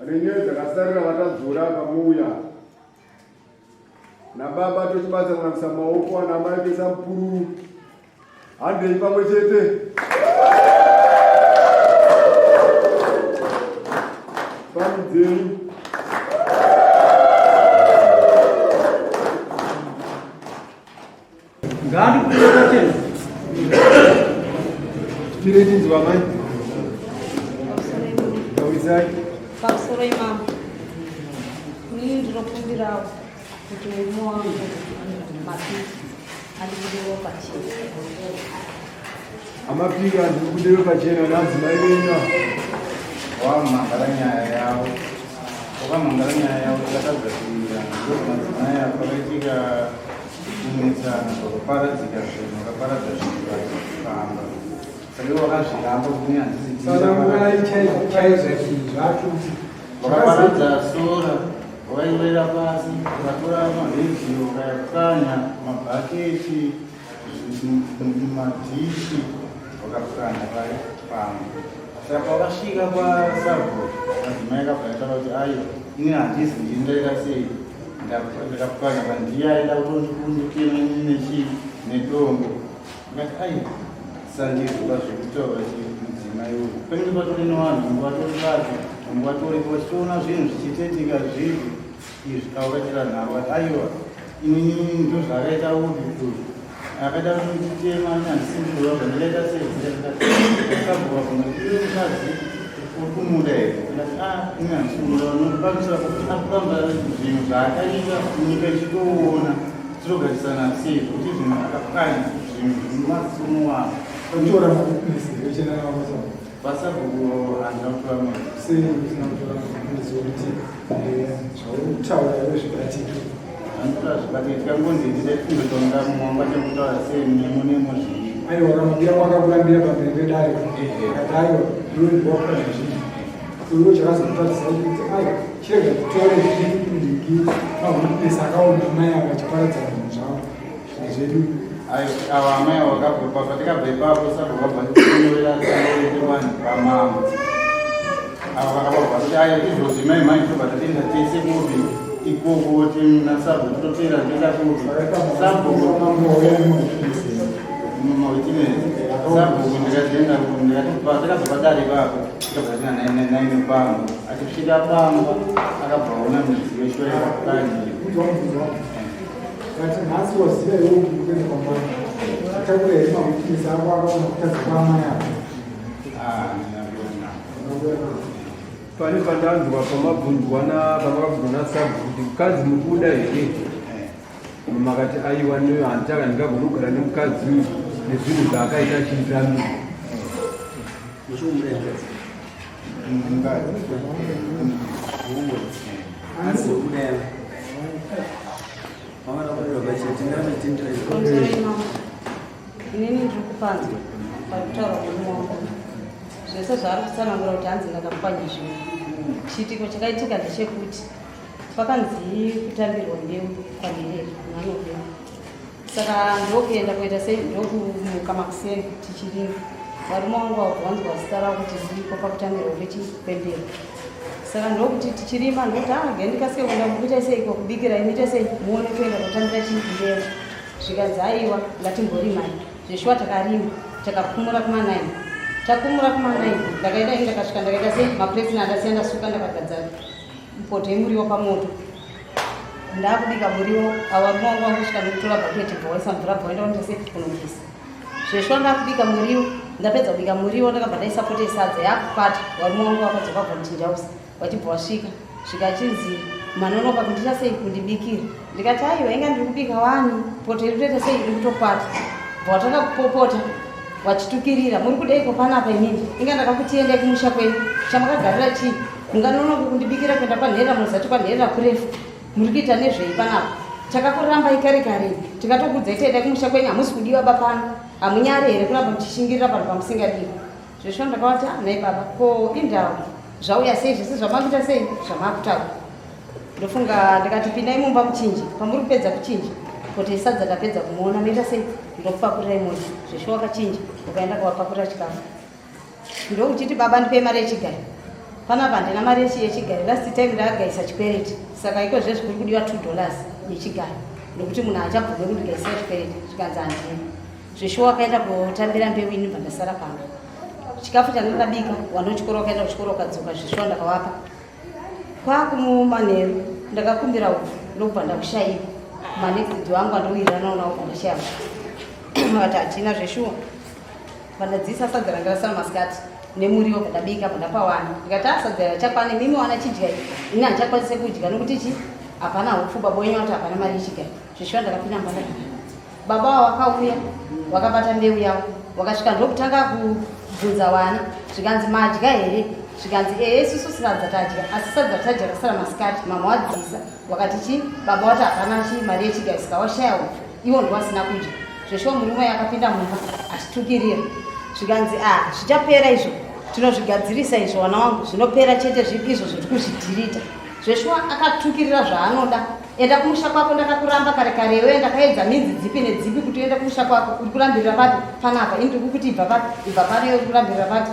Renyeza kasarira vatadzura kamuya nababa tochibasa kunamisa maoko anamai kuisa mupururu handei pamwe chete pamidzenyu ngani kutochena tiretinzwa mai kawisai pamusoro imamo ini ndinofundirawo kuti murume wangu mapiki andikudiwo pachena amapiki andikudiwe pachena nadzimai venyu wamangala nyaya yawo wakamangala nyaya yawo yakadzakira ndomadzimai akavaitika kunetsana vakaparadzika zvinhu vakaparadza zvinhu vakafamba saka wakazviramba kune handizivakaparadza sora waiwera pasi ukatora mavhedzio ukayapwanya mabhaketi madhishi wakapwanya pamwe saka wakasvika kwasabho madzimai akabva yataura kuti ayo ini handizivi ndaita sei ndakapwanya pandiyaida kutondikundikema netombo akati ai sandiziva zvekutaura chimudzimai uyu panenge patori nevanhu vatori vacho vanhu vatoripo vachiona zvinhu zvichitetika zvivi izvi kavakatira nhavo ati aiwa inini ndozvakaita uyu uyu akaita kutitema handisindizvava ndakaita seisabhuka kunga iwe mukadzi uri kumuda here akati ine handisindizvava nokupakisira kuti akutamba zvinhu zvaakaita nyika ichitoona tinogarisana sei kuti zvinhu akapwanya zvinhu zvimazisono wavo utora mafitness wechena navasa vasabhuku handina kutora mari sei usina kutora mafitness wokuti zvautaura iwe zvikatika handikura zvikatika ngonzi ndidaifundotonga mumwanga chekutaura sei nemo zviri aiwa kamabira kwakakurambira pamberi pedare kati aiwa iwe ndiwakufanya zvinhu iwe chakazokutadzisa kuti aiwa chirega kutore zvindiki mafitness akaona mai akachiparadza zvinhu zvavo zvinhu zvedu ava amai vakabva patikabva ipapo sabva vabva ndikunyorera saoete vanhu pamama ava vakabva kuti aya izvozvi mai mai tobva tatenda tese kuvi ikoko tina sabva tototera ndenda kuvi sabhukumawitines sabhuku ndikazenda ndikazobva padare ipapo tikabva tina naine pambo achikusvika pamba akabva ona midziyo shore yakakanyira kati nhasi waziva iwe ukukwenda kwamai atakura here mawitness ako akaona kutadza kwaamai ako pane pandanzwa pamabvunzwana nasabu kuti mukadzi mukuda here makati aiwa neyo handitaka ndingagona kugara nemukadzi uyu nezvinhu zvaakaita achiitamira pamusoro imamo inini ndiri kupanzwa pakutaura murume wangu zvese zvaari kutsanangura kuti hanzi ndakapwanya zvinhu chiitiko chakaitika ndechekuti pakanzi kutambirwa mbeu kwandereri nanobeu saka ndokuenda kuita sei ndokumuka makuseni tichirima varume wangu wabvanzwa zita ravo kuti ziriko pakutambirwa kwechipembero saka ndokuti tichirima ndokuti gendikasekuenda mukuita seiko kubikira inoita sei muone kuenda kutambira chimbeu zvikanzi aiwa ngatimborimai zveshuwa takarima takapumura kuma9 takumura kuma9 ndakaenda ii ndakasvika ndakaita sei mapuresi ndandasiya ndasuka ndakagadza poto yemuriwo pamoto ndakubika muriwo avarume wangu vangosvika nekutora bhaketi bhowaisa mvura bhoenda kunoita sei kunobvisa zveshuwa ndakubika muriwo ndapedza kubika muriwo ndakabva ndaisapote sadza yakupata varume wangu vakadzoka bva muchinjausi vachibva vasvika zvikachinzi manonoka kundiita sei kundibikira ndikati aiwa inga ndiri kubika wani poto iri kutoita sei iri kutopata bva watakapopota wachitukirira muri kudeiko panapa inini inga ndakakutiendai kumusha kwenyu chamakagarira chii munganonoki kundibikira kuenda panhera muzati panhera kurefu muri kuita nezvei panapa takakurambai kare kare tikatokudzai tiendai kumusha kwenyu hamusi kudiwa bapano hamunyari here kuramba muchishingirira pano pamusingadiwa zvesvo ndakavati nai baba ko indau zvauya sei zvese zvamakuita sei zvamakutaura ndofunga ndikati pindai mumba kuchinji pamuri kupedza kuchinji kuti sadza ndapedza kumuona moita sei ndokupakurirai moto zvesvo wakachinja ukaenda kawapakura chikafu ndokuchiti baba ndipe mari yechigari panapa handina mari yechigari last time ndakagaisa chikwereti saka iko zvezvi kuri kudiwa $2 yechigari nokuti munhu achabvume kundigaisa chikwereti zvikanzi handini zvesvo wakaenda kutambira mbeu ini pandasara pamba chikafu chandakabika wanochikoro wakaenda kuchikoro ukadzoka zvesvo ndakawapa kwakumumanheru ndakakumbira ufu ndokubva ndakushaiwa manekzidi wangu andowirana nawo pandashaya akati hatina zveshuwa pandadzisa sadza ranga rasara masikati nemuriwo pandabika pandapawana ndikati sadza rachakwane mimi wana chidya ini handichakwanise kudya nokuti chi hapana upfu baba wenyu wati hapana mari yechidya zveshuwa ndakapinda mbanda baba wakauya wakabata mbeu yavo wakasvika ndokutanga kubvunza wana zvikanzi madya here zvikanzi isusu sadza tadya asi sadza tadya rasara masikati mama wadzisa wakati chi baba wati hapana chi mari yechidya saka washaya upfu iwo ndowasina kudya zvesvo murume yakapinda mumba achitukirira zvikanzi zvichapera izvo tinozvigadzirisa izvo wana wangu zvinopera chete izvo zviri kuzvidhirita zvesvo akatukirira zvaanoda enda kumusha kwako ndakakuramba kare kare iwe ndakaedza midzi dzipi nedzipi kuti uende kumusha kwako uri kurambirira papi panapa ini ndikukuti ibva papi ibva pano uri kurambirira papi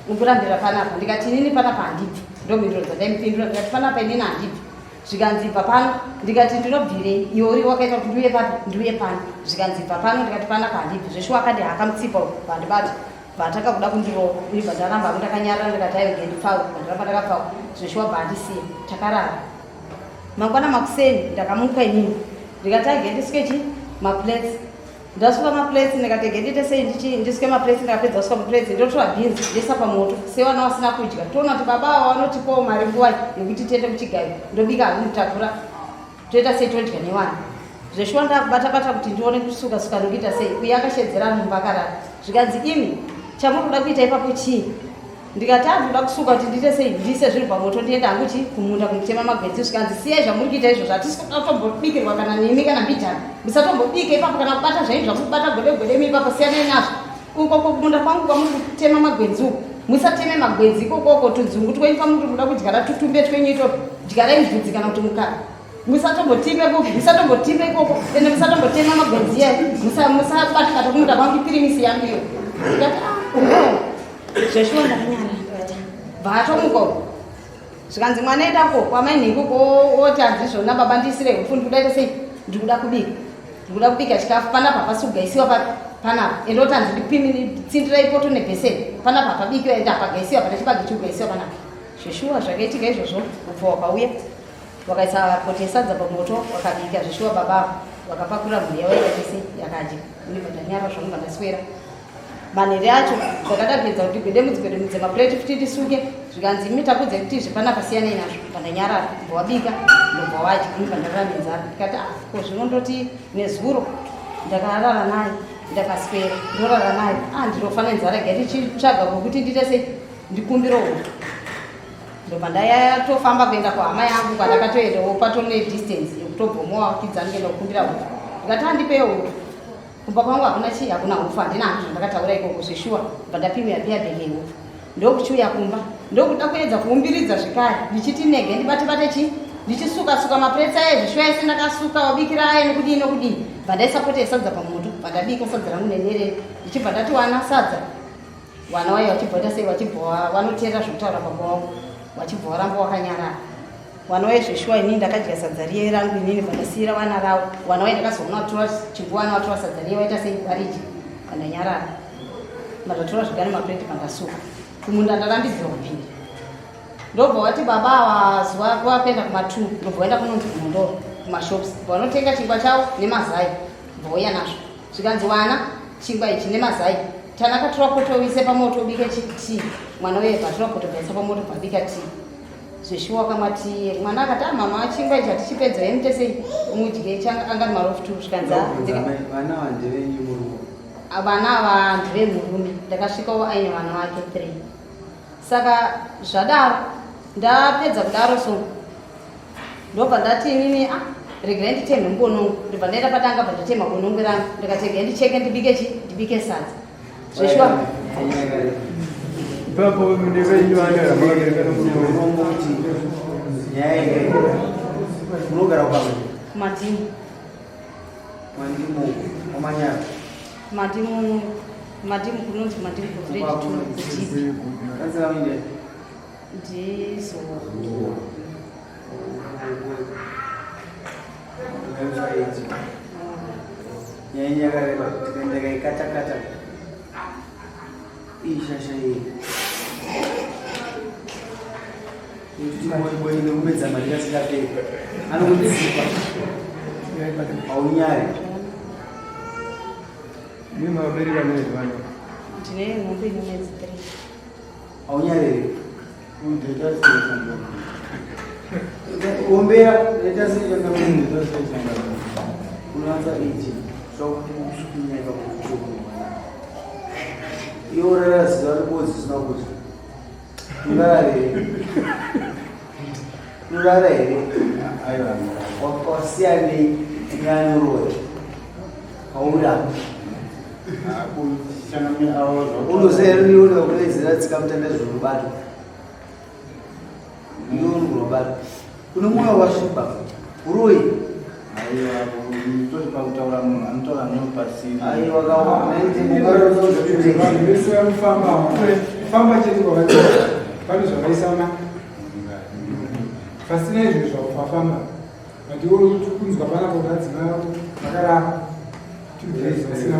uri kurambirira panapa ndikati inini panapa handibvi ndomhinduro dzandaimupindura ndikati panapa inini handibvi zvikanzi ibva pano ndikati ndinobvirei iwe uri wakaita kuti ndiuye papi ndiuye pano zvikanzi ibva pano ndikati panapa handibvi zvesvo akadi hakamutsipa pandibata patakakuda kundirova ini bvandaramba ndakanyarara ndikati aive ndipfawe bandaramba ndakapfawa zvesvo bhandisiya takarara mangwana makuseni ndakamuka inini ndikati agendisike chi maplates ndasuka maplates ndikati gendite sei ndisuke maplates ndikapedza kusuka maplates ndotora bhinzi ndisa pamoto sewana wasina kudya toona kuti baba wanotipawo mari nguwai yekuti tiende kuchigayo ndobika hamutakura toita sei todya newana zveshuwa ndakubata-bata kuti ndione kusuka-suka nokuita sei uye akashedzera mumba akarara zvikanzi imi chamuri kuda kuita ipapo chii ndikati ndoda kusuka kuti ndiite sei ndiise zvinhu pamoto ndienda hangu chi kumunda kunotema magwenzi zvikanzi siyai zvamuri kuita izvo zvatisi kuda kutombobikirwa kana nemi kana mbidhana musatombobika ipapo kana kubata zvaizvo zvamuri kubata gwede-gwedemi ipapo siyanai nazvo ukoko kumunda kwangu kwamuri kutema magwenzi uku musateme magwenzi ikokoko tunzungu twenyu pamuri kuda kudyara tutumbe twenyu itoto dyarai mbudzi kana kuti mukaka musatombotime ikoko ende musatombotema magwenzi yayo musabata kata kumunda kwangu ipirimisi yangu iyo zveshuwa ndakanyara ndikati bvatomukoko zvikanzi mwana endako kwamainhingoko oti handizvona baba ndisire upfu ndikudaita sei ndikuda kubika chikafu panapa pasi kugaisiwa panapa ende oti handitsindirai poto nebheseni panapa pabikiwa ende apagaisiwa pana chibage chikugaisiwa panapa zveshuwa zvakaitika izvozvo ubva wakauya wakaisa poto yesadza pamoto wakabika zveshuwa baba wakapakura mhuri yavo yakatese yakadya ini vandanyara zvangu vandaswera manhere acho zvakadapedza kuti gwedemudzi mapureti futi ndisuke zvikanzi imi takudze kuti zvepanapa siyanai nazvo pandanyarara mbowabika ndobva wadya ini pandarambenzara ndikati ko zvinondoti nezuro ndakarara naye ndakaswera ndorara naye ndinofana nzara gatichitsvaga kokuti ndiite sei ndikumbirowo ndopandayatofamba kuenda kuhama yangu kwandakatoendawo patone distance yekutobhomowa kidzani kuenda kukumbira huku ndikati handipeyo huku kumba kwangu hakuna chii hakuna ufu handina hangu zvandakataura ikoko zveshuwa pandapimira piya bhege huku ndokuchiuya kumba ndokuda kuedza kuumbiridza zvikare ndichiti nege ndibate-bate chii ndichisuka-suka mapureti aye zveshuwa ese ndakasuka wabikira aye nokudii nokudii pandaisapota yesadza pamoto pandabika sadza rangu nenyerere ndichibva ndati wana sadza wana waye wachibvaita sei wachibva wanoteera zvokutaura baba wangu wachibva waramba wakanyarara wana waye zveshuwa inini ndakadya sadza riye rangu inini pandasiyira wana ravo wana waye ndakazoona watora chinguvana watora sadza riye waita sei variji pandanyarara mandatora zvigare mapureti pandasuka kumunda ndarambidzira kupinda ndobva wati baba wazuva wapenda kuma2 ndobva waenda kunonzi kumondoro kumashops vanotenga chingwa chavo nemazai mbauya nazvo zvikanzi wana chingwa ichi nemazai tanakatora poto uise pamoto ubike tii mwana weye patora poto gaisa pamoto pabika tii zveshuwa kamati mwana akati mama chingwa ichi hatichipedza yemute sei mudye angari marofu tu zvikanzi vana vandevenyu murumo vana vantu vemurume ndakasvikawo aine vana vake 3 saka zvadaro ndapedza kudaro so ndobva ndati inini regerai nditeme mbonongo ndobva ndaenda padanga bva ndatema bonongo rangu ndikatega ndicheke ndibike sadza zveshwa ipapo ndeveivanera makabereka nomunongo kuti nyaya munogara kwavo madimu omanyara madimu kunonzi madimu kutirechitii kanzirainde ndizo nyanya yakareba ndikaikatakata ishasha iyi itutimboiboine kumedza mari kasikapei anokundizipa aunyare Mabereka mwezi vana. ndine ng'ombe ine mwedzi 3 aunyarere Data station. ombera leta sija Data station. unaanza 18 sokuti kushukunyeka kuchukua iyo rasi walibodzi zina kuti nurara here wasiyane nyanyorore aura unozeriniuda kuledzera tsika mutandazvorubata iyorubata kune mwoyo wasviba uroi Famba chete kwakati pane zvakaisama pasina izvo zvakufamba but kunzwa pana kugadzima vakarapa 2 days vasina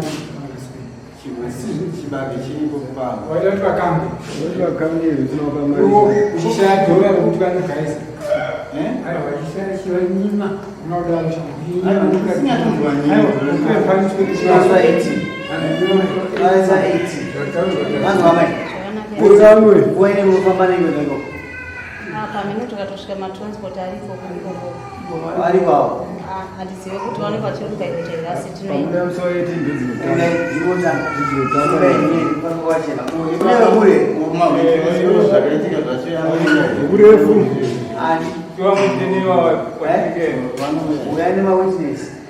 chibage chiripo kupamba waita kuti vakambe uchishaya dhora rokuti vanogayisa vachishaya chivanyima unoda uine munofamba nengonego paminoto katosvika matransport aripo kungovo ari kwavo handizive kuti vanenge vachiruka inotaira asi uyaine mawitness